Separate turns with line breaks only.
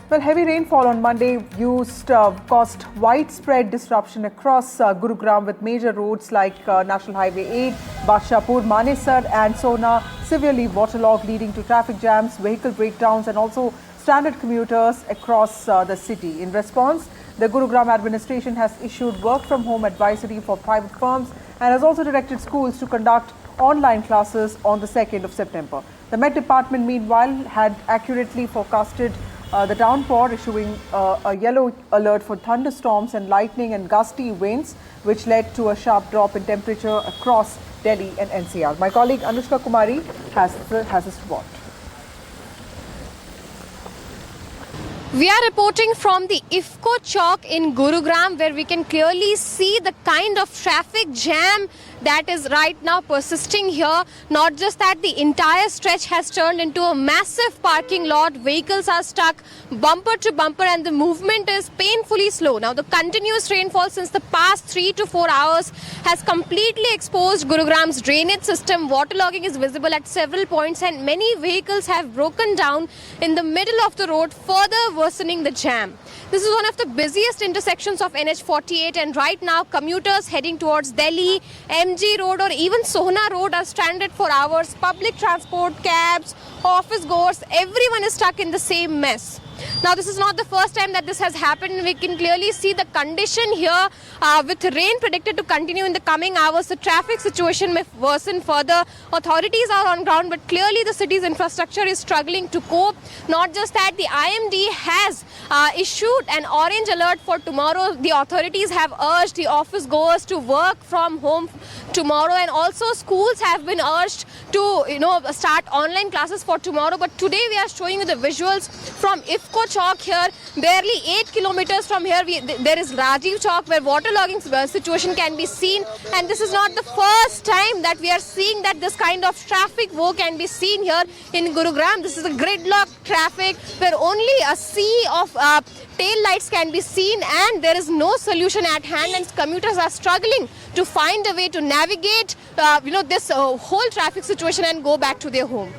Well, heavy rainfall on Monday caused widespread disruption across Gurugram, with major roads like National Highway 8, Badshahpur, Manesar and Sona severely waterlogged, leading to traffic jams, vehicle breakdowns and also stranded commuters across the city. In response, the Gurugram administration has issued work from home advisory for private firms and has also directed schools to conduct online classes on the 2nd of September. The Met Department, meanwhile, had accurately forecasted the downpour, issuing a yellow alert for thunderstorms and lightning and gusty winds, which led to a sharp drop in temperature across Delhi and NCR. My colleague Anushka Kumari has this report.
We are reporting from the IFCO Chowk in Gurugram, where we can clearly see the kind of traffic jam that is right now persisting here. Not just that, the entire stretch has turned into a massive parking lot. Vehicles are stuck bumper to bumper and the movement is painfully slow. Now, the continuous rainfall since the past 3 to 4 hours has completely exposed Gurugram's drainage system. Waterlogging is visible at several points and many vehicles have broken down in the middle of the road, further worsening the jam. This is one of the busiest intersections of NH48, and right now commuters heading towards Delhi, MG Road or even Sohna Road are stranded for hours. Public transport, cabs, office goers, everyone is stuck in the same mess. Now, this is not the first time that this has happened. We can clearly see the condition here with rain predicted to continue in the coming hours. The traffic situation may worsen further. Authorities are on ground, but clearly the city's infrastructure is struggling to cope. Not just that, the IMD has issued an orange alert for tomorrow. The authorities have urged the office goers to work from home tomorrow, and also schools have been urged to start online classes for tomorrow. But today we are showing you the visuals from IFCO Chowk here. Barely 8 kilometers from here there is Rajiv Chowk, where waterlogging situation can be seen, and this is not the first time that we are seeing that this kind of traffic woe can be seen here in Gurugram. This is a gridlock traffic where only a sea of tail lights can be seen, and there is no solution at hand, and commuters are struggling to find a way to navigate this whole traffic situation and go back to their home.